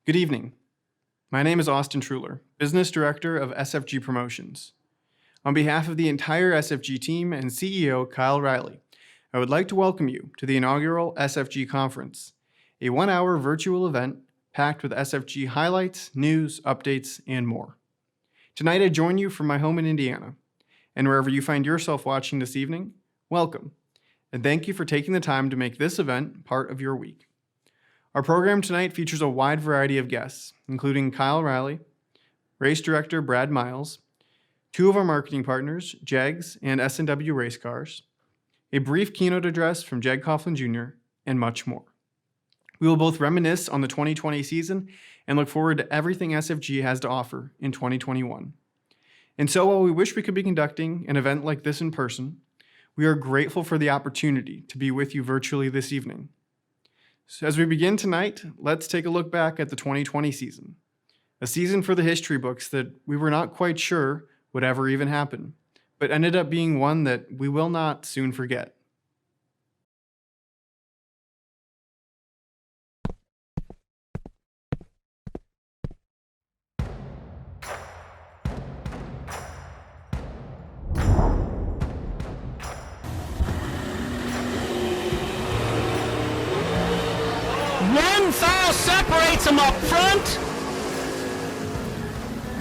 Good evening. My name is Austin Truhler, Business Director of SFG Promotions. On behalf of the entire SFG team and CEO Kyle Riley, I would like to welcome you to the inaugural SFG Conference, a one-hour virtual event packed with SFG highlights, news, updates, and more. Tonight I join you from my home in Indiana, and wherever you find yourself watching this evening, welcome, and thank you for taking the time to make this event part of your week. Our program tonight features a wide variety of guests, including Kyle Riley, Race Director Brad Miles, two of our marketing partners, Jegs and S&W Race Cars, a brief keynote address from Jeg Coughlin Jr., and much more. We will both reminisce on the 2020 season and look forward to everything SFG has to offer in 2021. And so while we wish we could be conducting an event like this in person, we are grateful for the opportunity to be with you virtually this evening. So as we begin tonight, let's take a look back at the 2020 season, a season for the history books that we were not quite sure would ever even happen, but ended up being one that we will not soon forget. One foul separates them up front.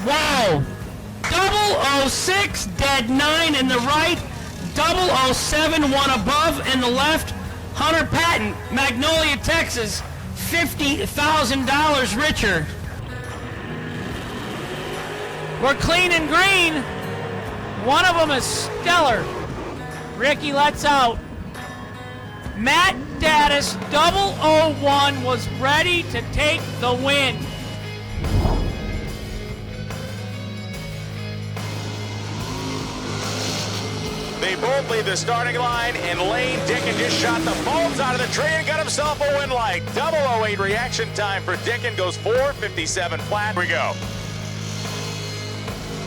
Wow. 006, dead 9 in the right. 007, one above in the left. Hunter Patton, Magnolia, Texas, $50,000 richer. We're clean and green. One of them is stellar. Ricky lets out. Matt Daddis, 001, was ready to take the win. They both leave the starting line, and Lane Dickin just shot the bolts out of the tree and got himself a win light. 008 reaction time for Dickin goes 4:57 flat. Here we go.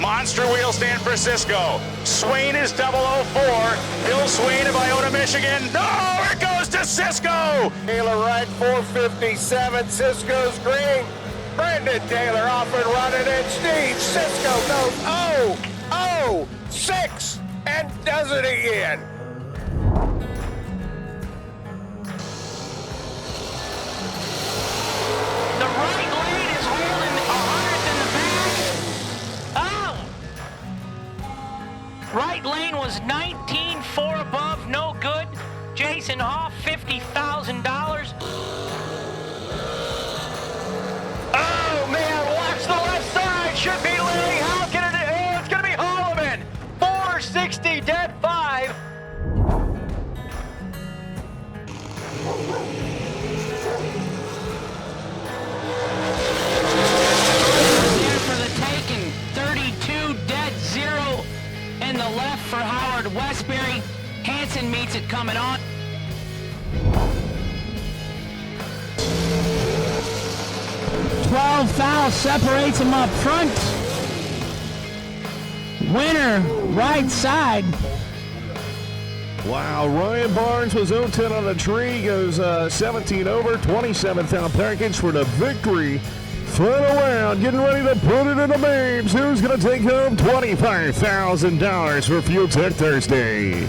Monster wheel stand for Cisco. Swain is 004. Bill Swain of Iona, Michigan. No, it goes to Cisco. Taylor right, 457. Cisco's green. Brendan Taylor off and running, and Steve Cisco goes 006 and does it again. The right lane is holding 100th in the back. Oh! Right lane was 19.4 above, no good. Jason Hoff, $50,000. Oh man, watch the left side. Should be Lily. How can it? Oh, it's gonna be Holloman. 460, dead 5. There for the taking. 32, dead 0 in the left for Howard Westbury. Hansen meets it coming on. Twelve foul separates him up front. Winner, right side. Wow, Ryan Barnes was 0-10 on the tree, goes 17 over, 27th out package for the victory. Final round, getting ready to put it in the babes. Who's going to take home $25,000 for Fuel Tech Thursday?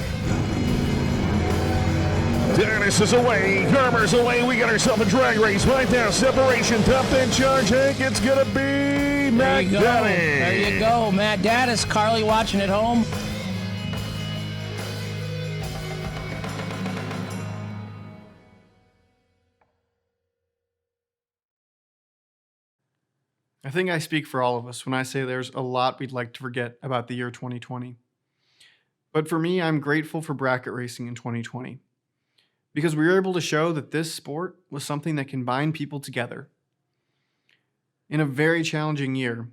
Dennis is away, Garmer's away. We got ourselves a drag race right now. Separation, top 10 charge, Hank. It's going to be Matt Daddis. There you go, Matt Daddis. Carly watching at home. I think I speak for all of us when I say there's a lot we'd like to forget about the year 2020. But for me, I'm grateful for bracket racing in 2020 because we were able to show that this sport was something that can bind people together. In a very challenging year,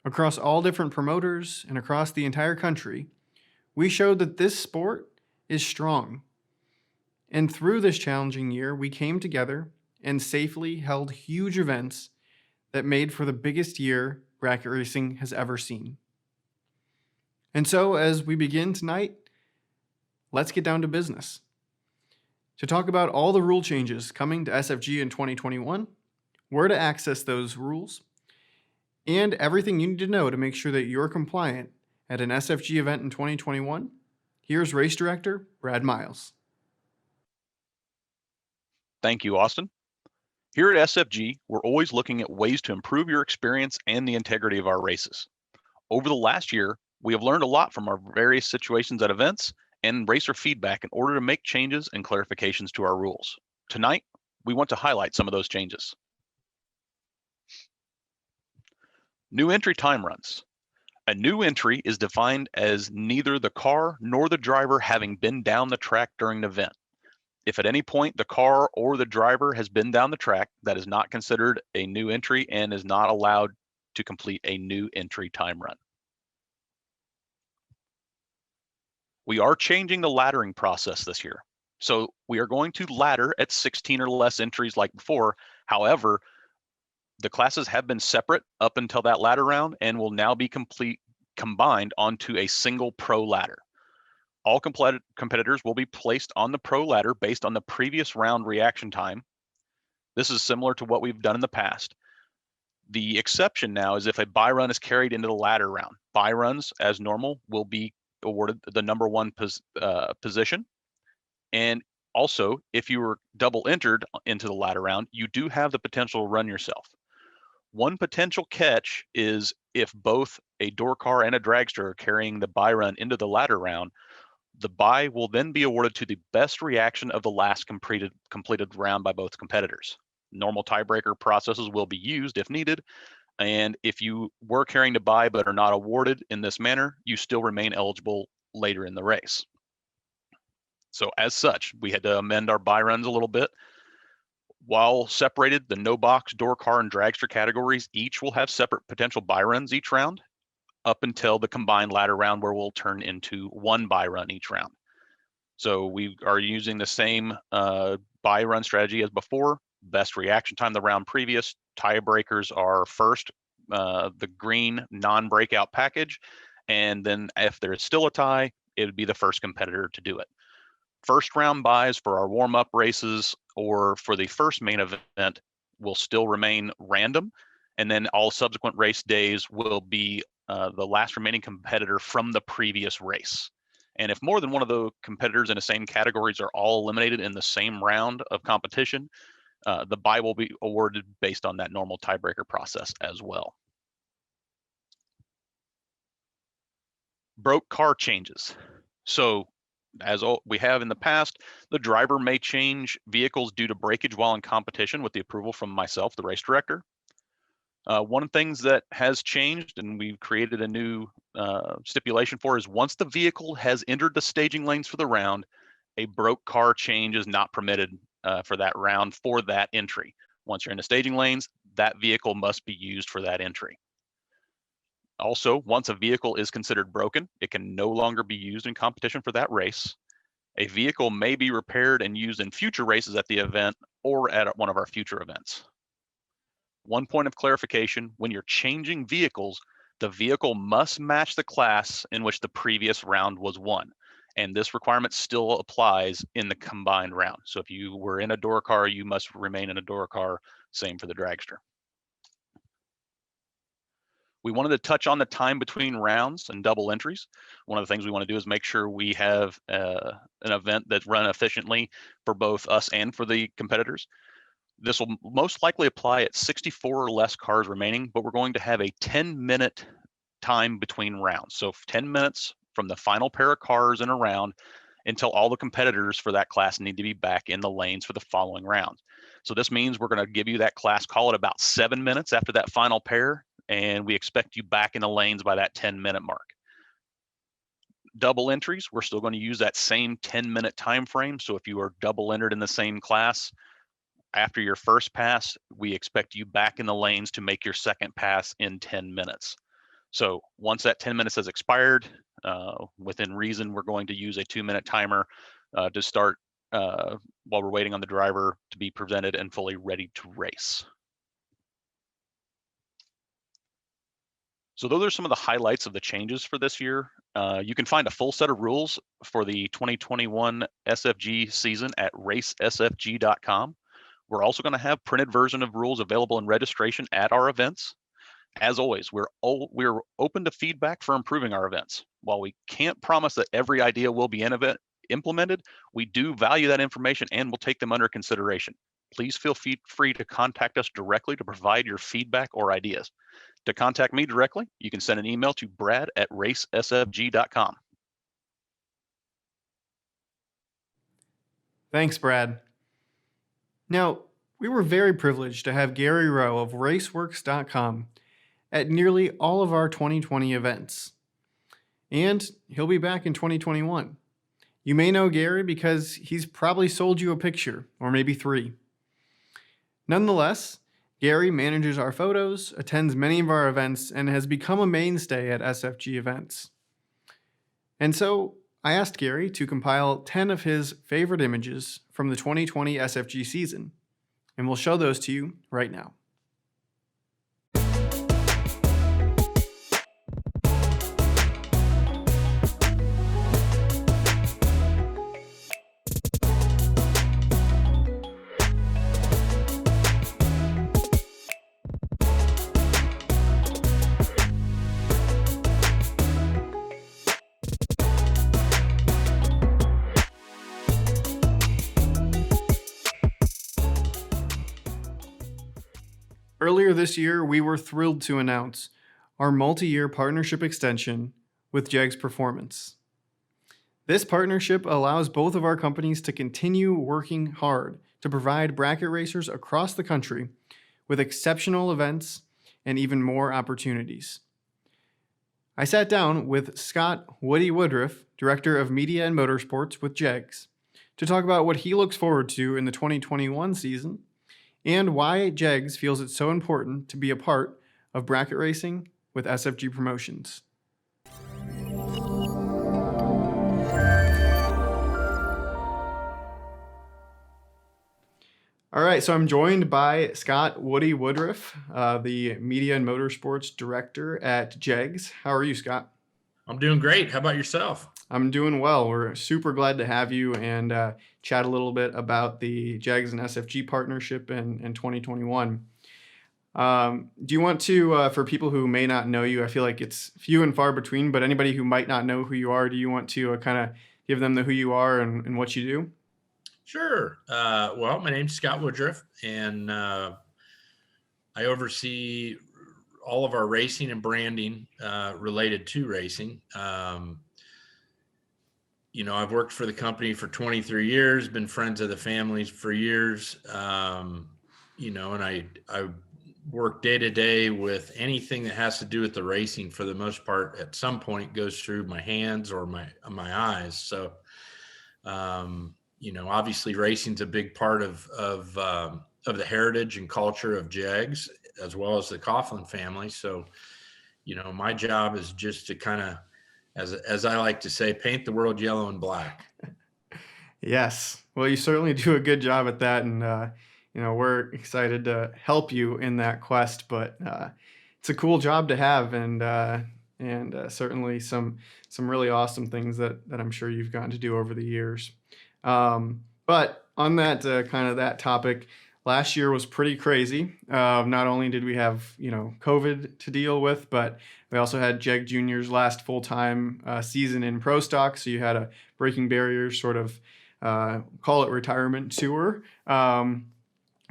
across all different promoters and across the entire country, we showed that this sport is strong. And through this challenging year, we came together and safely held huge events that made for the biggest year bracket racing has ever seen. And so as we begin tonight, let's get down to business. To talk about all the rule changes coming to SFG in 2021, where to access those rules, and everything you need to know to make sure that you're compliant at an SFG event in 2021, here's Race Director Brad Miles. Thank you, Austin. Here at SFG, we're always looking at ways to improve your experience and the integrity of our races. Over the last year, we have learned a lot from our various situations at events and racer feedback in order to make changes and clarifications to our rules. Tonight, we want to highlight some of those changes. New entry time runs. A new entry is defined as neither the car nor the driver having been down the track during an event. If at any point the car or the driver has been down the track, that is not considered a new entry and is not allowed to complete a new entry time run. We are changing the laddering process this year. So we are going to ladder at 16 or less entries like before. However, the classes have been separate up until that ladder round and will now be combined onto a single pro ladder. All competitors will be placed on the pro ladder based on the previous round reaction time. This is similar to what we've done in the past. The exception now is if a buy run is carried into the ladder round. Buy runs, as normal, will be awarded the number one position. And also, if you were double entered into the ladder round, you do have the potential to run yourself. One potential catch is if both a door car and a dragster are carrying the buy run into the ladder round, the buy will then be awarded to the best reaction of the last completed round by both competitors. Normal tiebreaker processes will be used if needed, and if you were carrying the buy but are not awarded in this manner, you still remain eligible later in the race. So as such, we had to amend our buy runs a little bit. While separated, the no box, door car, and dragster categories each will have separate potential buy runs each round, up until the combined ladder round where we'll turn into one buy run each round. So we are using the same buy run strategy as before. Best reaction time the round previous. Tiebreakers are first, the green non-breakout package, and then if there is still a tie, it would be the first competitor to do it. First round buys for our warm-up races or for the first main event will still remain random, and then all subsequent race days will be the last remaining competitor from the previous race. And if more than one of the competitors in the same categories are all eliminated in the same round of competition, the buy will be awarded based on that normal tiebreaker process as well. Broke car changes. So as we have in the past, the driver may change vehicles due to breakage while in competition with the approval from myself, the race director. One of the things that has changed and we've created a new stipulation for is once the vehicle has entered the staging lanes for the round, a broke car change is not permitted for that round for that entry. Once you're in the staging lanes, that vehicle must be used for that entry. Also, once a vehicle is considered broken, it can no longer be used in competition for that race. A vehicle may be repaired and used in future races at the event or at one of our future events. One point of clarification, when you're changing vehicles, the vehicle must match the class in which the previous round was won. And this requirement still applies in the combined round. So if you were in a door car, you must remain in a door car, same for the dragster. We wanted to touch on the time between rounds and double entries. One of the things we want to do is make sure we have an event that's run efficiently for both us and for the competitors. This will most likely apply at 64 or less cars remaining, but we're going to have a 10-minute time between rounds. So 10 minutes from the final pair of cars in a round until all the competitors for that class need to be back in the lanes for the following round. So this means we're going to give you that class call at about 7 minutes after that final pair, and we expect you back in the lanes by that 10-minute mark. Double entries, we're still going to use that same 10-minute time frame. So if you are double entered in the same class, after your first pass, we expect you back in the lanes to make your second pass in 10 minutes. So once that 10 minutes has expired, within reason, we're going to use a 2-minute timer to start while we're waiting on the driver to be presented and fully ready to race. So those are some of the highlights of the changes for this year. You can find a full set of rules for the 2021 SFG season at racesfg.com. We're also going to have printed version of rules available in registration at our events. As always, we're open to feedback for improving our events. While we can't promise that every idea will be implemented, we do value that information and will take them under consideration. Please feel free to contact us directly to provide your feedback or ideas. To contact me directly, you can send an email to brad@racesfg.com. Thanks, Brad. Now, we were very privileged to have Gary Rowe of raceworks.com at nearly all of our 2020 events. And he'll be back in 2021. You may know Gary because he's probably sold you a picture, or maybe 3. Nonetheless, Gary manages our photos, attends many of our events, and has become a mainstay at SFG events. And so I asked Gary to compile 10 of his favorite images from the 2020 SFG season, and we'll show those to you right now. Earlier this year, we were thrilled to announce our multi-year partnership extension with JEGS Performance. This partnership allows both of our companies to continue working hard to provide bracket racers across the country with exceptional events and even more opportunities. I sat down with Scott Woody Woodruff, Director of Media and Motorsports with JEGS, to talk about what he looks forward to in the 2021 season and why JEGS feels it's so important to be a part of bracket racing with SFG Promotions. All right, so I'm joined by Scott Woody Woodruff, the Media and Motorsports Director at JEGS. How are you, Scott? I'm doing great. How about yourself? I'm doing well. We're super glad to have you and chat a little bit about the JEGS and SFG partnership in 2021. Do you want to, for people who may not know you, I feel like it's few and far between, but anybody who might not know who you are, do you want to kind of give them who you are and what you do? Sure. Well, my name's Scott Woodruff, and I oversee all of our racing and branding related to racing. I've worked for the company for 23 years, been friends of the families for years, and I work day to day with anything that has to do with the racing. For the most part, at some point goes through my hands or my eyes. So, obviously racing's a big part of the heritage and culture of JEGS, as well as the Coughlin family. So, my job is just to kind of, as I like to say, paint the world yellow and black. Yes. Well, you certainly do a good job at that. And, we're excited to help you in that quest, but it's a cool job to have. And certainly some really awesome things that I'm sure you've gotten to do over the years. But on that kind of that topic, last year was pretty crazy. Not only did we have, COVID to deal with, but we also had JEG Junior's last full-time season in Pro Stock. So you had a Breaking Barriers sort of, call it retirement tour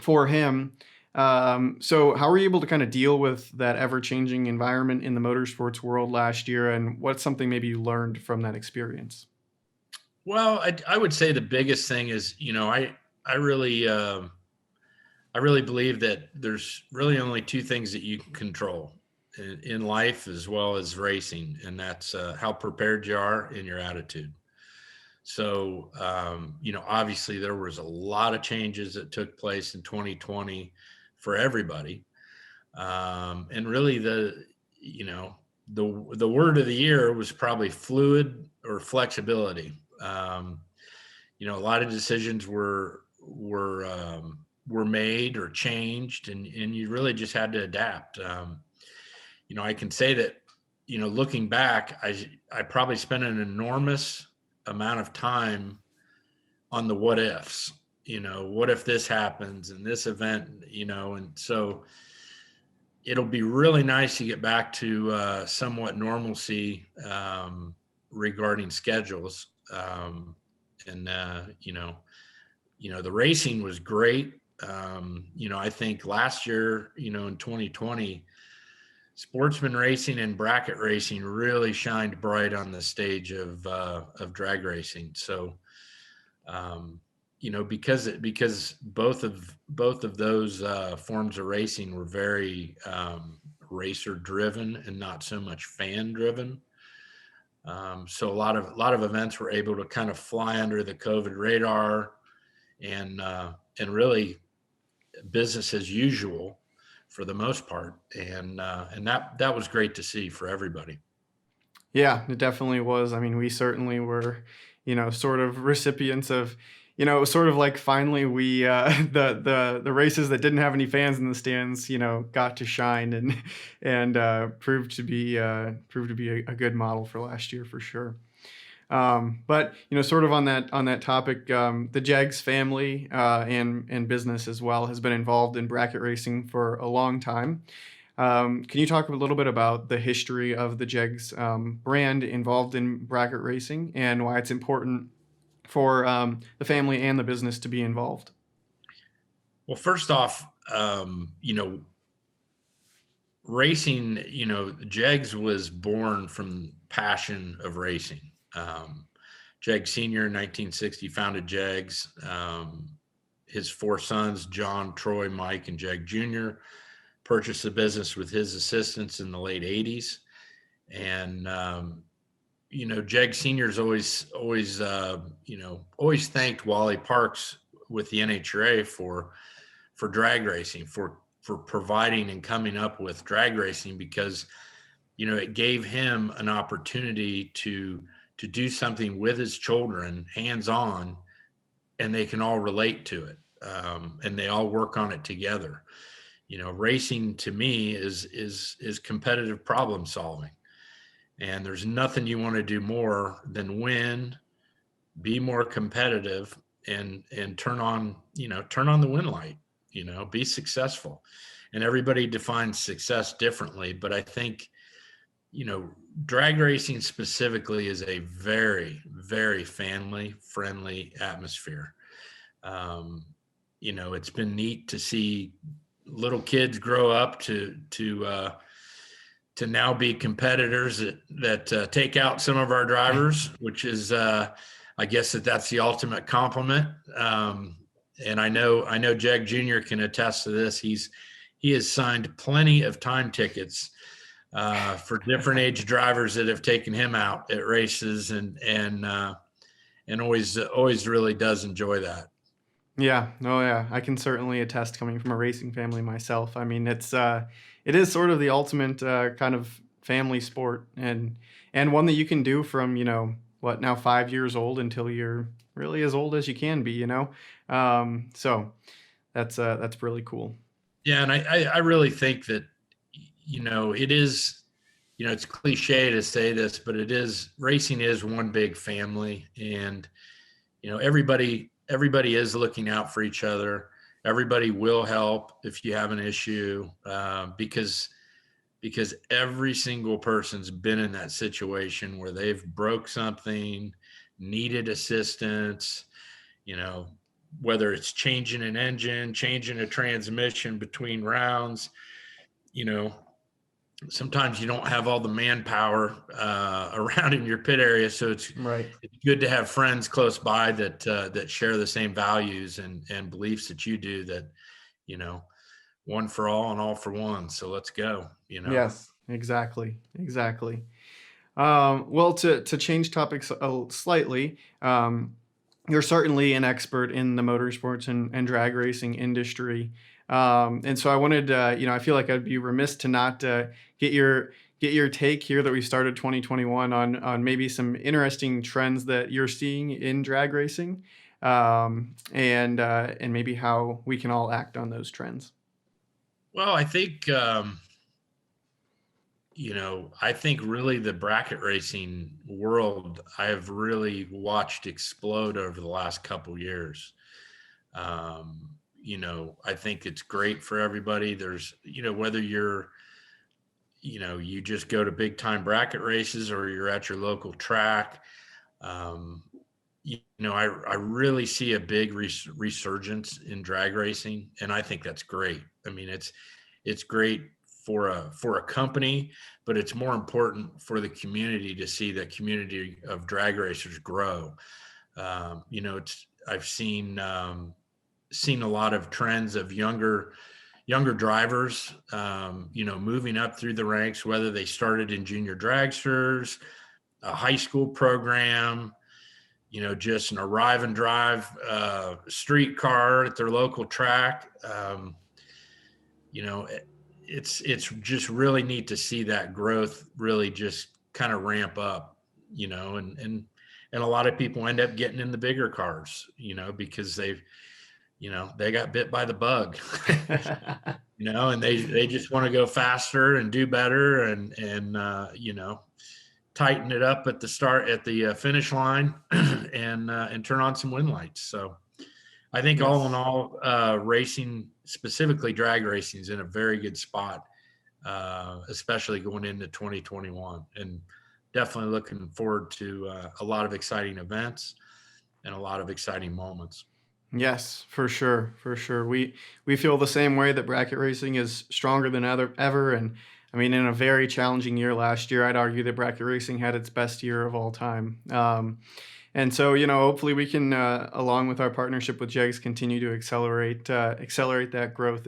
for him. So how were you able to kind of deal with that ever-changing environment in the motorsports world last year? And what's something maybe you learned from that experience? Well, I would say the biggest thing is, I really believe that there's really only two things that you can control in life as well as racing, and that's how prepared you are and your attitude. So, obviously there was a lot of changes that took place in 2020 for everybody. And really the word of the year was probably fluid or flexibility. A lot of decisions were made or changed, and you really just had to adapt. I can say that, looking back, I probably spent an enormous amount of time on the what ifs. what if this happens and this event, and so it'll be really nice to get back to somewhat normalcy regarding schedules. And the racing was great. I think last year, in 2020, sportsman racing and bracket racing really shined bright on the stage of drag racing. So, because both of those forms of racing were very racer driven and not so much fan driven. So a lot of events were able to kind of fly under the COVID radar, and really business as usual for the most part, and that was great to see for everybody. Yeah, it definitely was. I mean, we certainly were, sort of recipients of, it was sort of like finally we the races that didn't have any fans in the stands, got to shine and proved to be a good model for last year for sure. But sort of on that topic, the Jags family and business as well has been involved in bracket racing for a long time. Can you talk a little bit about the history of the Jags brand involved in bracket racing and why it's important for the family and the business to be involved? Well, first off, racing, Jags was born from passion of racing. Jags Sr. in 1960 founded Jags. His four sons, John, Troy, Mike, and Jag Jr., purchased the business with his assistants in the late 80s. And, Jag Senior's always thanked Wally Parks with the NHRA for drag racing, for providing and coming up with drag racing, because, it gave him an opportunity to do something with his children hands-on, and they can all relate to it. And they all work on it together. Racing to me is competitive problem solving. And there's nothing you want to do more than win, be more competitive, and turn on the win light, be successful. And everybody defines success differently. But I think, drag racing specifically is a very, very family friendly atmosphere. It's been neat to see little kids grow up to now be competitors that take out some of our drivers, which is, I guess that's the ultimate compliment. And I know Jag Jr. can attest to this. He has signed plenty of time tickets for different age drivers that have taken him out at races, and always really does enjoy that. Yeah. Oh, yeah. I can certainly attest, coming from a racing family myself. I mean, it is sort of the ultimate kind of family sport, and one that you can do from, now 5 years old until you're really as old as you can be, So that's really cool. Yeah. And I really think that, it is, it's cliche to say this, but racing is one big family, and, everybody is looking out for each other. Everybody will help if you have an issue, because every single person's been in that situation where they've broke something, needed assistance, whether it's changing an engine, changing a transmission between rounds. Sometimes you don't have all the manpower around in your pit area, so it's good to have friends close by that share the same values and beliefs that you do. That, one for all and all for one. So let's go. Yes, exactly. Well, to change topics slightly, you're certainly an expert in the motorsports and drag racing industry. And so I wanted, I feel like I'd be remiss to not get your take here that we started 2021 on maybe some interesting trends that you're seeing in drag racing, and maybe how we can all act on those trends. Well, I think, I think really the bracket racing world I have really watched explode over the last couple years. I think it's great for everybody. There's, whether you're, you just go to big time bracket races or you're at your local track. I really see a big resurgence in drag racing, and I think that's great. I mean, it's great for a company, but it's more important for the community to see the community of drag racers grow. I've seen a lot of trends of younger drivers, moving up through the ranks, whether they started in junior dragsters, a high school program, just an arrive and drive street car at their local track. It's just really neat to see that growth really just kind of ramp up, and a lot of people end up getting in the bigger cars, because they got bit by the bug, and they just want to go faster and do better and tighten it up at the finish line and turn on some wind lights. So I think all in all, racing, specifically drag racing, is in a very good spot, especially going into 2021, and definitely looking forward to a lot of exciting events and a lot of exciting moments. Yes, for sure. For sure. We feel the same way, that bracket racing is stronger than ever. And I mean, in a very challenging year last year, I'd argue that bracket racing had its best year of all time. And so, hopefully we can, along with our partnership with JEGS, continue to accelerate that growth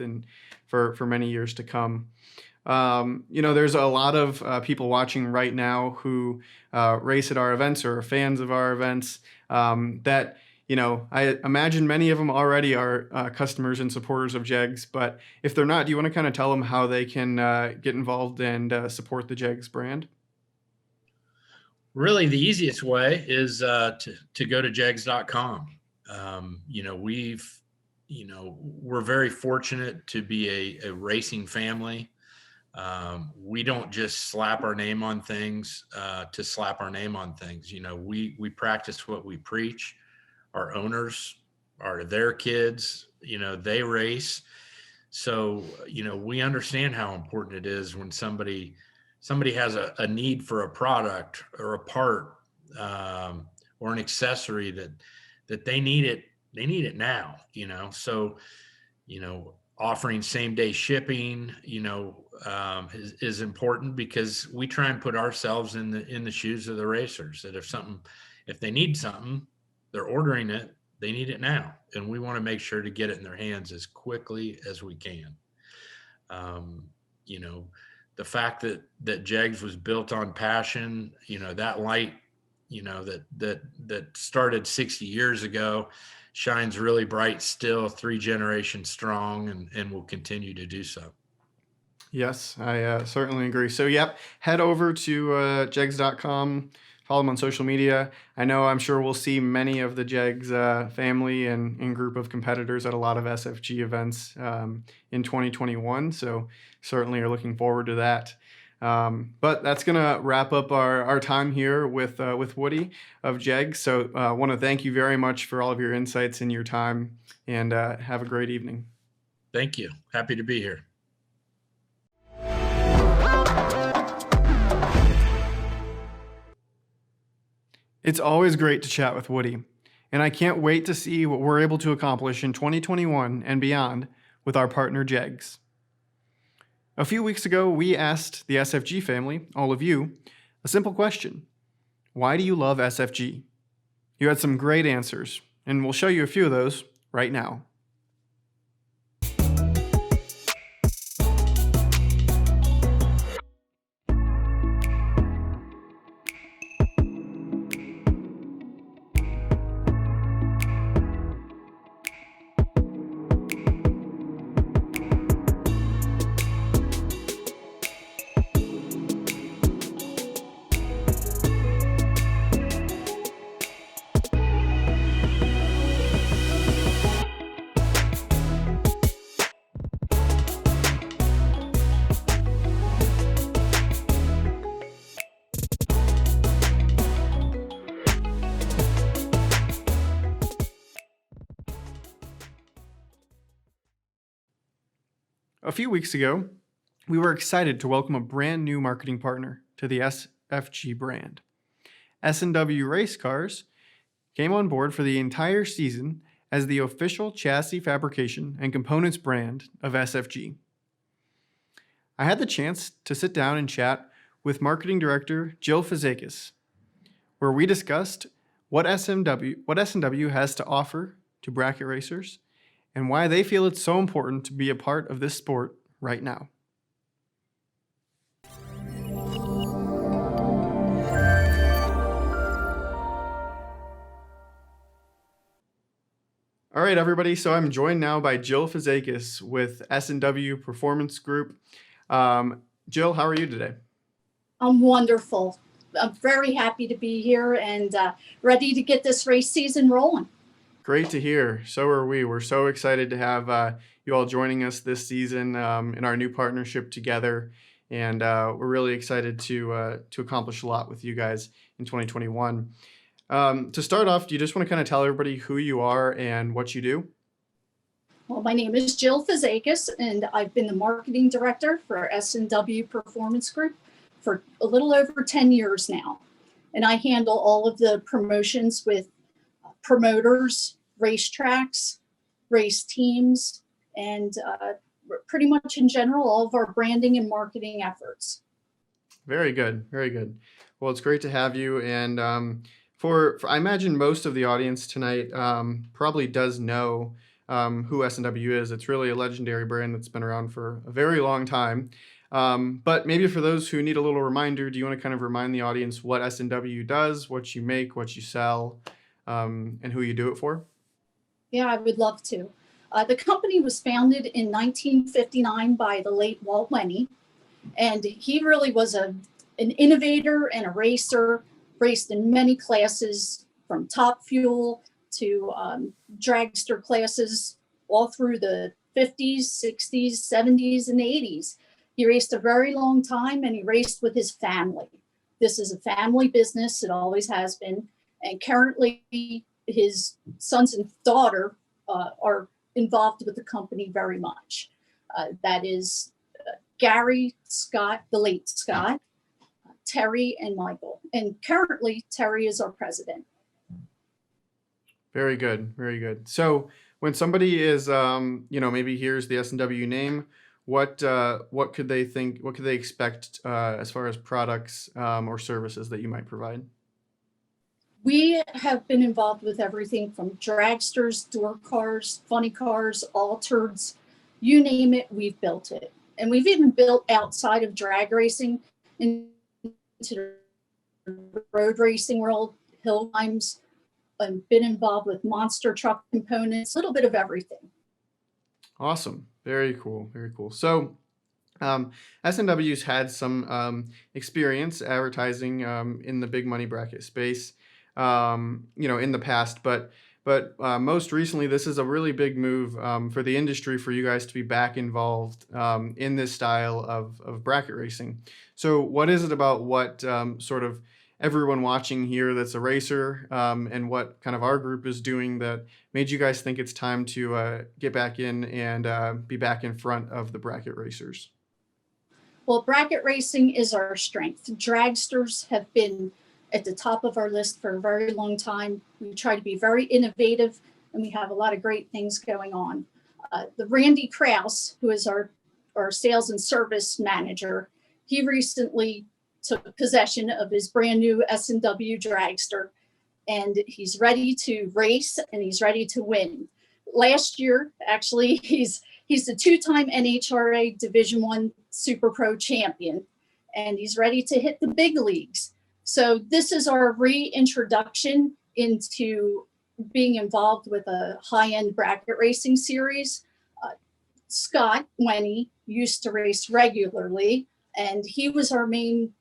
for many years to come. There's a lot of people watching right now who race at our events or are fans of our events, that I imagine many of them already are customers and supporters of JEGS, but if they're not, do you want to kind of tell them how they can get involved and support the JEGS brand? Really, the easiest way is to go to jegs.com. We're very fortunate to be a racing family. We don't just slap our name on things to slap our name on things. We practice what we preach. Our owners are their kids, they race. So, we understand how important it is when somebody has a need for a product or a part or an accessory that they need it now, so, offering same day shipping, is important, because we try and put ourselves in the shoes of the racers, that if they need something, they're ordering it, they need it now. And we want to make sure to get it in their hands as quickly as we can. The fact that JEGS was built on passion, that light, that started 60 years ago, shines really bright still, 3 generations strong, and will continue to do so. Yes, I certainly agree. So, head over to jegs.com. Follow them on social media. I'm sure we'll see many of the JEGS family and group of competitors at a lot of SFG events in 2021. So certainly are looking forward to that. But that's going to wrap up our time here with Woody of JEGS. So I want to thank you very much for all of your insights and your time, and have a great evening. Thank you. Happy to be here. It's always great to chat with Woody, and I can't wait to see what we're able to accomplish in 2021 and beyond with our partner JEGS. A few weeks ago, we asked the SFG family, all of you, a simple question. Why do you love SFG? You had some great answers, and we'll show you a few of those right now. a few weeks ago, we were excited to welcome a brand new marketing partner to the SFG brand. S&W Race Cars came on board for the entire season as the official chassis fabrication and components brand of SFG. I had the chance to sit down and chat with Marketing Director Jill Fazakis, where we discussed what S&W has to offer to bracket racers and why they feel it's so important to be a part of this sport right now. All right, everybody. So I'm joined now by Jill Fazakis with S&W Performance Group. Jill, how are you today? I'm wonderful. I'm very happy to be here and ready to get this race season rolling. Great to hear. So are we. We're so excited to have you all joining us this season in our new partnership together. And we're really excited to accomplish a lot with you guys in 2021. To start off, do you just want to kind of tell everybody who you are and what you do? Well, my name is Jill Fazakis, and I've been the marketing director for S&W Performance Group for a little over 10 years now. And I handle all of the promotions with promoters, racetracks, race teams, and pretty much in general, all of our branding and marketing efforts. Very good. Very good. Well, it's great to have you. And for I imagine most of the audience tonight probably does know who S&W is. It's really a legendary brand that's been around for a very long time. But maybe for those who need a little reminder, do you want to kind of remind the audience what S&W does, what you make, what you sell, and who you do it for? Yeah, I would love to. The company was founded in 1959 by the late Walt Lenny, and he really was an innovator and a racer, raced in many classes from top fuel to dragster classes all through the 50s, 60s, 70s, and 80s. He raced a very long time, and he raced with his family. This is a family business. It always has been. And currently, his sons and daughter are involved with the company very much. That is Gary, Scott, the late Scott, Terry, and Michael. And currently, Terry is our president. Very good. Very good. So when somebody is, maybe hears the S&W name, what could they think? What could they expect as far as products or services that you might provide? We have been involved with everything from dragsters, door cars, funny cars, altereds, you name it, we've built it. And we've even built outside of drag racing into the road racing world, hill climbs, and been involved with monster truck components, a little bit of everything. Awesome. Very cool. Very cool. So S&W's had some experience advertising in the big money bracket space, in the past, but most recently, this is a really big move for the industry for you guys to be back involved in this style of bracket racing. So what is it about what sort of everyone watching here that's a racer and what kind of our group is doing that made you guys think it's time to get back in and be back in front of the bracket racers? Well, bracket racing is our strength. Dragsters have been at the top of our list for a very long time. We try to be very innovative, and we have a lot of great things going on. The Randy Krause, who is our sales and service manager, he recently took possession of his brand new S&W dragster, and he's ready to race and he's ready to win. Last year, actually, he's the two-time NHRA Division I Super Pro champion, and he's ready to hit the big leagues. So this is our reintroduction into being involved with a high-end bracket racing series. Scott Wenny used to race regularly, and he was our main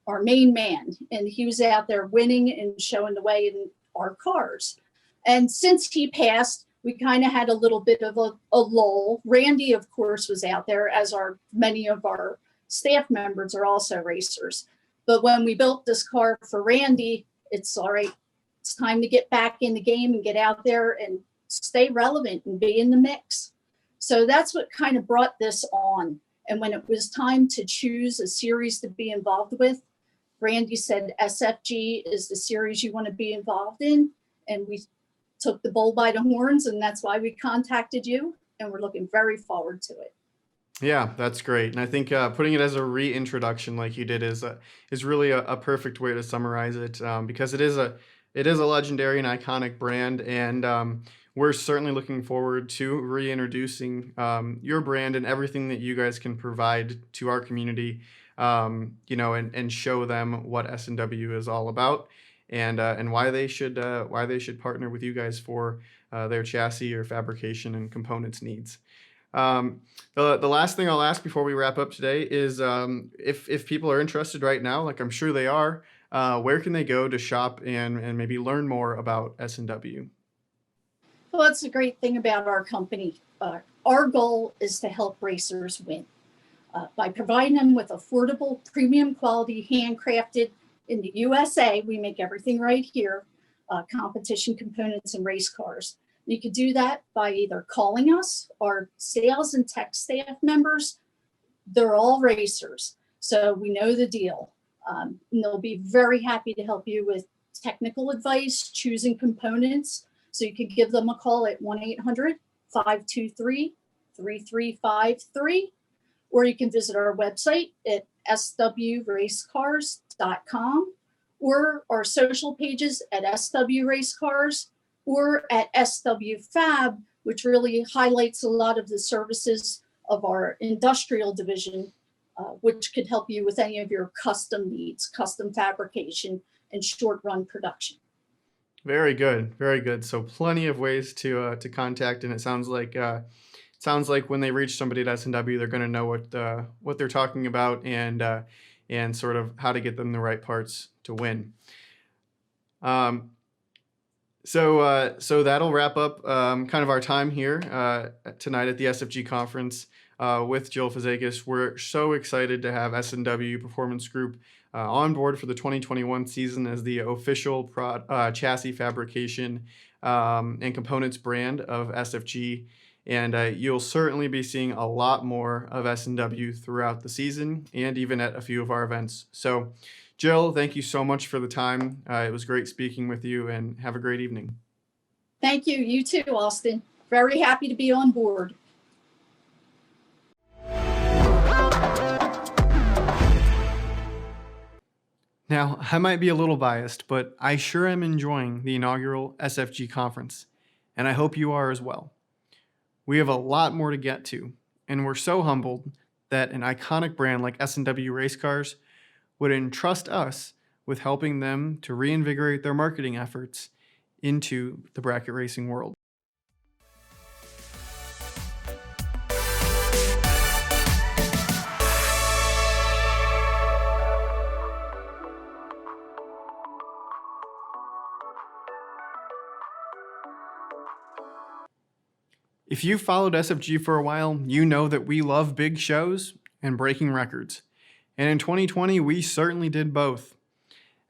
man, and he was out there winning and showing the way in our cars. And since he passed, we kind of had a little bit of a lull. Randy, of course, was out there, as are many of our staff members are also racers. But when we built this car for Randy, it's all right. It's time to get back in the game and get out there and stay relevant and be in the mix. So that's what kind of brought this on. And when it was time to choose a series to be involved with, Randy said SFG is the series you want to be involved in. And we took the bull by the horns, and that's why we contacted you. And we're looking very forward to it. Yeah, that's great. And I think putting it as a reintroduction like you did is really a perfect way to summarize it, because it is a legendary and iconic brand. And we're certainly looking forward to reintroducing your brand and everything that you guys can provide to our community, and show them what S&W is all about, and why they should partner with you guys for their chassis or fabrication and components needs. The last thing I'll ask before we wrap up today is if people are interested right now, like I'm sure they are, where can they go to shop and maybe learn more about S&W? Well, that's the great thing about our company. Our goal is to help racers win by providing them with affordable, premium quality, handcrafted in the USA. We make everything right here, competition components and race cars. You could do that by either calling us. Our sales and tech staff members, they're all racers, so we know the deal. And they'll be very happy to help you with technical advice, choosing components. So you could give them a call at 1-800-523-3353, or you can visit our website at swracecars.com, or our social pages at SW Racecars, or at SW Fab, which really highlights a lot of the services of our industrial division, which could help you with any of your custom needs, custom fabrication, and short run production. Very good, very good. So plenty of ways to contact, and it sounds like when they reach somebody at S&W, they're going to know what they're talking about, and sort of how to get them the right parts to win. So that'll wrap up kind of our time here tonight at the SFG Conference with Jill Fazakis. We're so excited to have S&W Performance Group on board for the 2021 season as the official chassis fabrication and components brand of SFG. And you'll certainly be seeing a lot more of S&W throughout the season and even at a few of our events. So Jill, thank you so much for the time. It was great speaking with you, and have a great evening. Thank you. You too, Austin. Very happy to be on board. Now, I might be a little biased, but I sure am enjoying the inaugural SFG Conference, and I hope you are as well. We have a lot more to get to, and we're so humbled that an iconic brand like S&W Race Cars would entrust us with helping them to reinvigorate their marketing efforts into the bracket racing world. If you've followed SFG for a while, you know that we love big shows and breaking records. And in 2020, we certainly did both.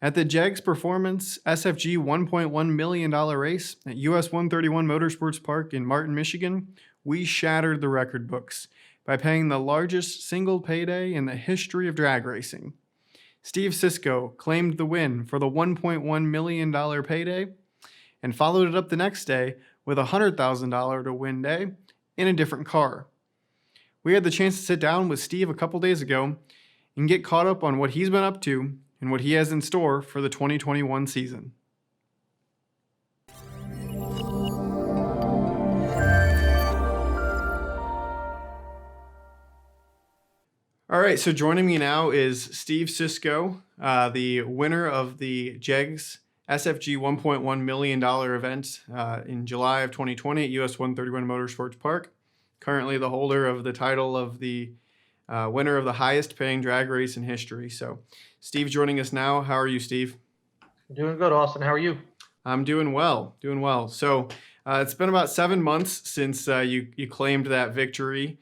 At the JEGS Performance SFG $1.1 million race at US 131 Motorsports Park in Martin, Michigan, we shattered the record books by paying the largest single payday in the history of drag racing. Steve Sisko claimed the win for the $1.1 million payday and followed it up the next day with a $100,000 to win day in a different car. We had the chance to sit down with Steve a couple days ago and get caught up on what he's been up to and what he has in store for the 2021 season. All right, so joining me now is Steve Sisko, the winner of the JEGS SFG $1.1 million event in July of 2020 at US 131 Motorsports Park. Currently the holder of the title of the winner of the highest paying drag race in history. So Steve joining us now. How are you, Steve? Doing good, Austin. How are you? I'm doing well, So it's been about 7 months since you claimed that victory.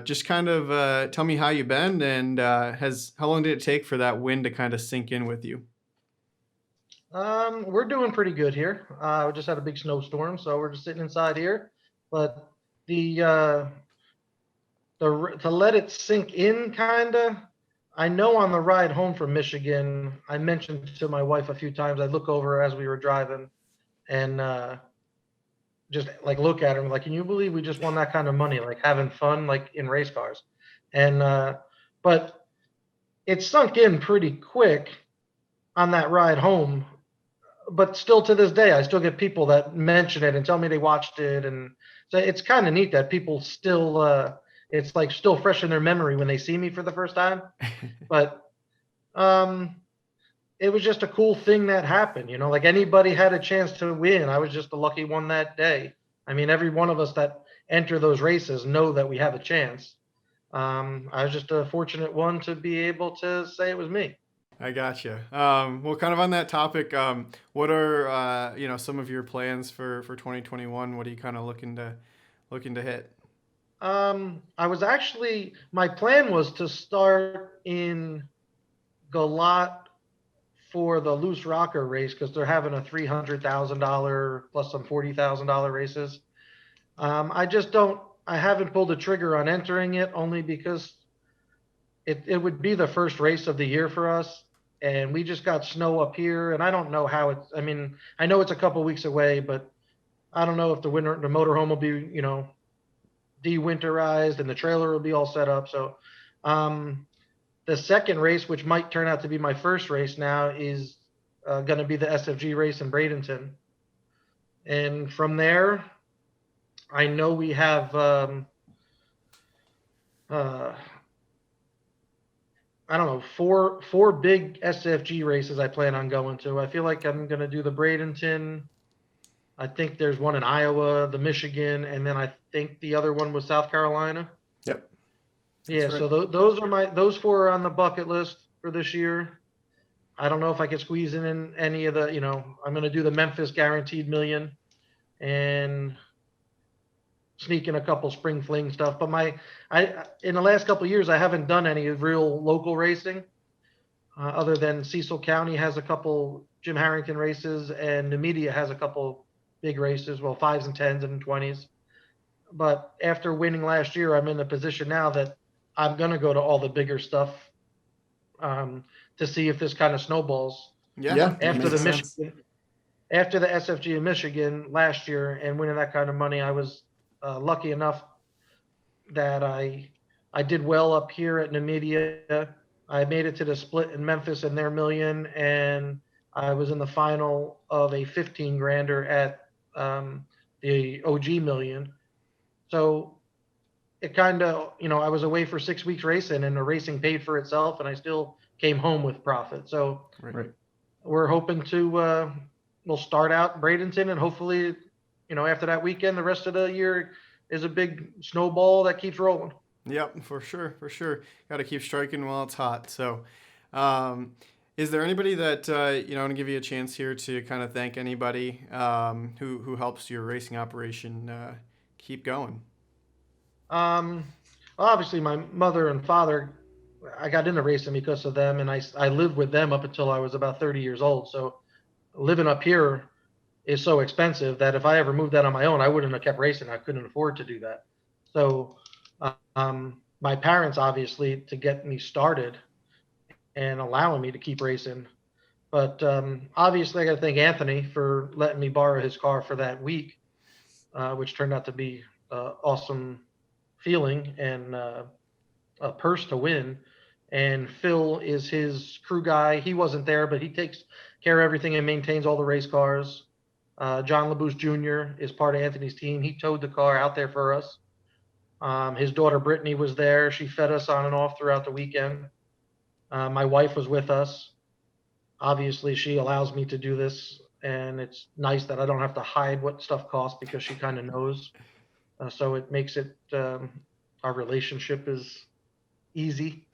Just kind of tell me how you've been, and how long did it take for that win to kind of sink in with you? We're doing pretty good here. We just had a big snowstorm, so we're just sitting inside here. But to let it sink in, kinda. I know on the ride home from Michigan, I mentioned to my wife a few times, I look over as we were driving and just like look at her and like, can you believe we just won that kind of money? Like having fun, like in race cars. And but it sunk in pretty quick on that ride home. But still to this day, I still get people that mention it and tell me they watched it. And so it's kind of neat that people still, it's like still fresh in their memory when they see me for the first time. But um, it was just a cool thing that happened, like anybody had a chance to win. I was just the lucky one that day. I mean, every one of us that enter those races know that we have a chance. I was just a fortunate one to be able to say it was me. I gotcha. Well, kind of on that topic, what are some of your plans for 2021? What are you kind of looking to hit? My plan was to start in Galat for the loose rocker race because they're having a $300,000 plus some $40,000 races. I haven't pulled the trigger on entering it only because it would be the first race of the year for us. And we just got snow up here, and I don't know how I mean, I know it's a couple weeks away, but I don't know if the motorhome will be, de-winterized and the trailer will be all set up. So, the second race, which might turn out to be my first race now, is going to be the SFG race in Bradenton. And from there, I know we have, I don't know, four big SFG races I plan on going to. I feel like I'm going to do the Bradenton. I think there's one in Iowa, the Michigan, and then I think the other one was South Carolina. Yep. Yeah, right. so those four are on the bucket list for this year. I don't know if I can squeeze in any of the, I'm going to do the Memphis Guaranteed Million and sneak in a couple spring fling stuff. But in the last couple of years, I haven't done any real local racing other than Cecil County has a couple Jim Harrington races and Numidia has a couple big races, well, 5s and 10s and 20s. But after winning last year, I'm in a position now that I'm going to go to all the bigger stuff to see if this kind of snowballs. Yeah. After the sense. after the SFG in Michigan last year and winning that kind of money, I was lucky enough that I did well up here at Numidia. I made it to the split in Memphis in their million, and I was in the final of a 15 grander at the OG million. So it kind of, I was away for 6 weeks racing, and the racing paid for itself, and I still came home with profit. So Right. we're hoping to, we'll start out Bradenton, and hopefully, after that weekend, the rest of the year is a big snowball that keeps rolling. Yep, for sure. Got to keep striking while it's hot. So, is there anybody that I want to give you a chance here to kind of thank anybody who helps your racing operation keep going? Obviously, my mother and father, I got into racing because of them, and I lived with them up until I was about 30 years old. So living up here is so expensive that if I ever moved out on my own, I wouldn't have kept racing. I couldn't afford to do that. So my parents, obviously, to get me started and allowing me to keep racing. But obviously, I got to thank Anthony for letting me borrow his car for that week, which turned out to be awesome feeling and a purse to win. And Phil is his crew guy. He wasn't there, but he takes care of everything and maintains all the race cars. John LaBouche Jr. is part of Anthony's team. He towed the car out there for us. His daughter Brittany was there. She fed us on and off throughout the weekend. My wife was with us. Obviously, she allows me to do this, and it's nice that I don't have to hide what stuff costs because she kind of knows. So it makes it, our relationship is easy.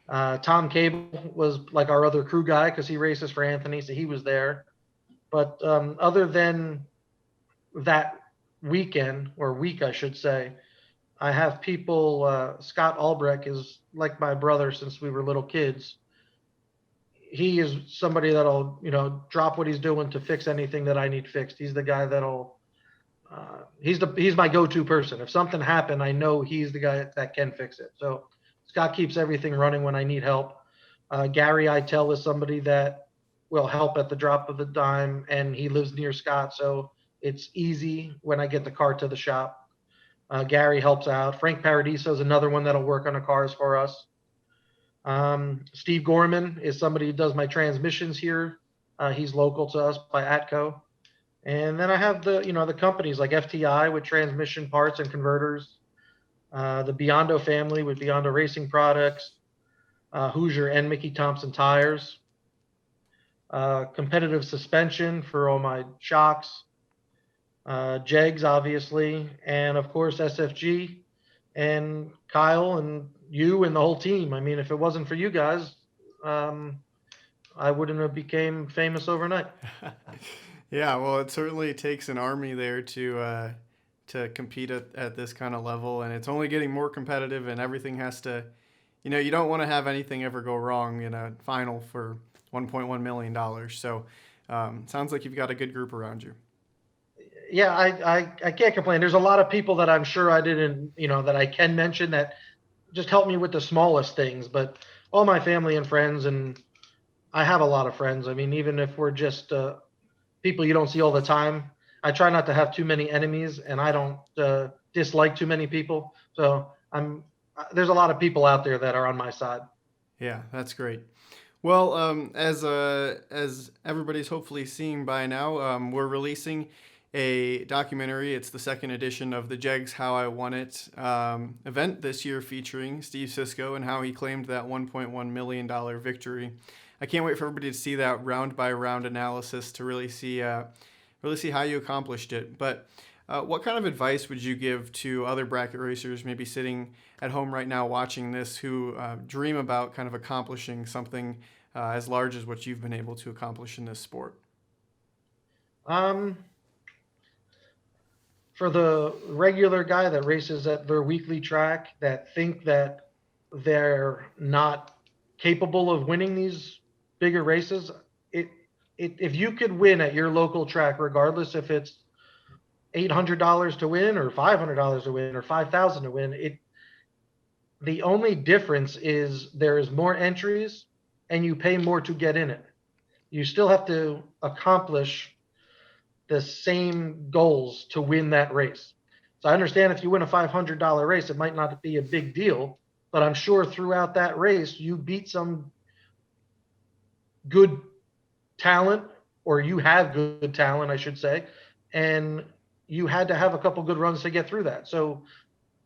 Tom Cable was like our other crew guy because he races for Anthony, so he was there. But other than that weekend, or week, I should say, I have people, Scott Albrecht is like my brother since we were little kids. He is somebody that'll, drop what he's doing to fix anything that I need fixed. He's the guy that'll he's my go-to person. If something happened, I know he's the guy that can fix it. So Scott keeps everything running when I need help. Gary Itel is somebody that will help at the drop of a dime, and he lives near Scott, so it's easy when I get the car to the shop. Gary helps out. Frank Paradiso is another one that'll work on the cars for us. Steve Gorman is somebody who does my transmissions here. He's local to us by Atco. And then I have the companies like FTI with transmission parts and converters, the Biondo family with Biondo Racing Products, Hoosier and Mickey Thompson tires, competitive suspension for all my shocks, Jegs obviously, and of course SFG and Kyle and you and the whole team. I mean, if it wasn't for you guys, I wouldn't have became famous overnight. Yeah, well, it certainly takes an army there to compete at this kind of level, and it's only getting more competitive, and everything has to, you don't want to have anything ever go wrong in a final for $1.1 million. So sounds like you've got a good group around you. Yeah, I can't complain. There's a lot of people that I'm sure I didn't, that I can mention that just help me with the smallest things, but all my family and friends, and I have a lot of friends. I mean, even if we're just people you don't see all the time, I try not to have too many enemies, and I don't dislike too many people. So there's a lot of people out there that are on my side. Yeah, that's great. Well, as everybody's hopefully seeing by now, we're releasing a documentary. It's the second edition of the Jegs How I Won It event this year, featuring Steve Cisco and how he claimed that $1.1 million victory. I can't wait for everybody to see that round by round analysis to really see how you accomplished it. But what kind of advice would you give to other bracket racers maybe sitting at home right now watching this who dream about kind of accomplishing something as large as what you've been able to accomplish in this sport? For the regular guy that races at their weekly track that think that they're not capable of winning these bigger races, if you could win at your local track, regardless if it's $800 to win or $500 to win or $5,000 to win, the only difference is there is more entries and you pay more to get in it. You still have to accomplish the same goals to win that race. So I understand if you win a $500 race, it might not be a big deal, but I'm sure throughout that race, you beat some good talent, or you have good talent, I should say, and you had to have a couple good runs to get through that. So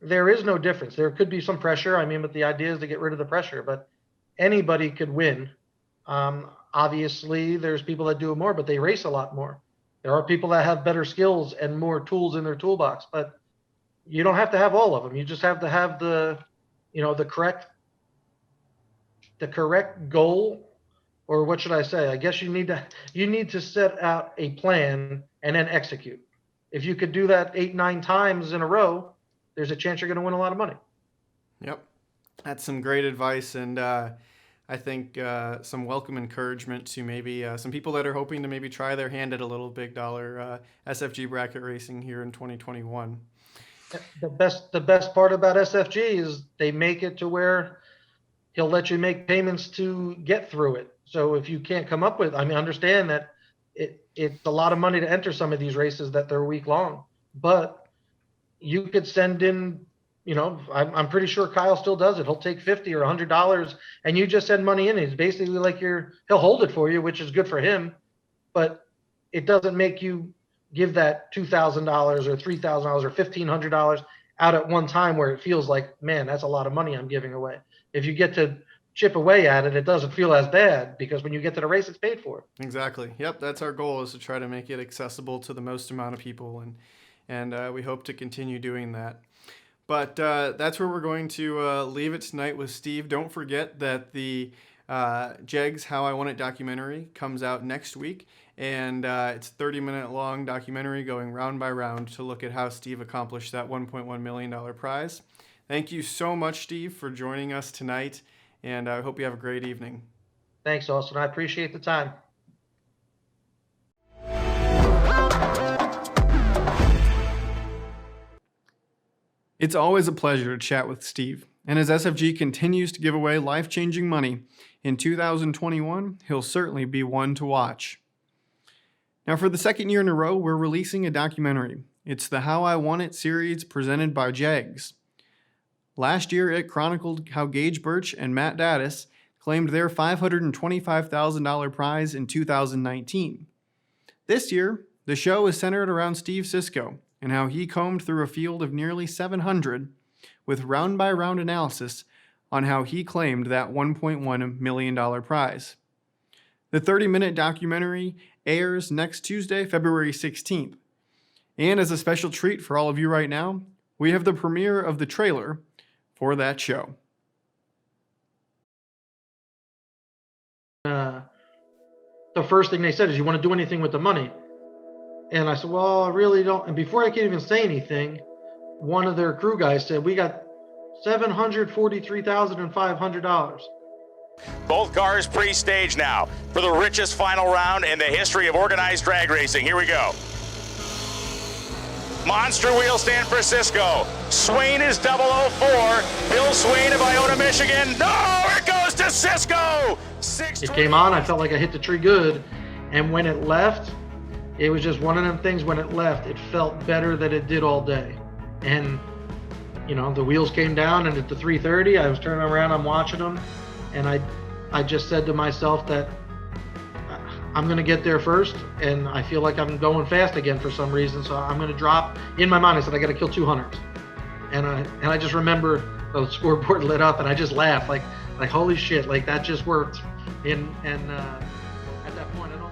there is no difference. There could be some pressure. I mean, but the idea is to get rid of the pressure, but anybody could win. Obviously, there's people that do it more, but they race a lot more. There are people that have better skills and more tools in their toolbox, but you don't have to have all of them. You just have to have the correct goal, or what should I say? I guess you need to set out a plan and then execute. If you could do that 8-9 times in a row, there's a chance you're going to win a lot of money. Yep. That's some great advice, and I think some welcome encouragement to maybe some people that are hoping to maybe try their hand at a little big dollar SFG bracket racing here in 2021. The best part about SFG is they make it to where he'll let you make payments to get through it. So if you can't come up with, I mean, understand that it's a lot of money to enter some of these races that they're week long, but you could send in, I'm pretty sure Kyle still does it. He'll take $50 or $100 and you just send money in. It's basically like he'll hold it for you, which is good for him, but it doesn't make you give that $2,000 or $3,000 or $1,500 out at one time where it feels like, man, that's a lot of money I'm giving away. If you get to chip away at it, it doesn't feel as bad because when you get to the race, it's paid for. Exactly. Yep. That's our goal, is to try to make it accessible to the most amount of people. And we hope to continue doing that. But that's where we're going to leave it tonight with Steve. Don't forget that the Jegs How I Won It documentary comes out next week. And it's a 30-minute long documentary going round by round to look at how Steve accomplished that $1.1 million prize. Thank you so much, Steve, for joining us tonight. And I hope you have a great evening. Thanks, Austin. I appreciate the time. It's always a pleasure to chat with Steve, and as SFG continues to give away life-changing money, in 2021, he'll certainly be one to watch. Now, for the second year in a row, we're releasing a documentary. It's the How I Won It series presented by JAGS. Last year, it chronicled how Gage Birch and Matt Daddis claimed their $525,000 prize in 2019. This year, the show is centered around Steve Sisko and how he combed through a field of nearly 700 with round-by-round analysis on how he claimed that $1.1 million prize. The 30-minute documentary airs next Tuesday, February 16th. And as a special treat for all of you right now, we have the premiere of the trailer for that show. The first thing they said is, you want to do anything with the money? And I said, well, I really don't. And before I could even say anything, one of their crew guys said, we got $743,500. Both cars pre-staged now for the richest final round in the history of organized drag racing. Here we go. Monster wheel stand for Cisco. Swain is 004. Bill Swain of Iona, Michigan. No, it goes to Cisco. It came on. I felt like I hit the tree good. And when it left, it was just one of them things. When it left, it felt better than it did all day. And, you know, the wheels came down, and at the 3:30, I was turning around, I'm watching them. And I just said to myself that I'm going to get there first, and I feel like I'm going fast again for some reason, so I'm going to drop. In my mind, I said I got to kill 200. And I just remember the scoreboard lit up, and I just laughed like holy shit, like that just worked. And at that point, I don't like.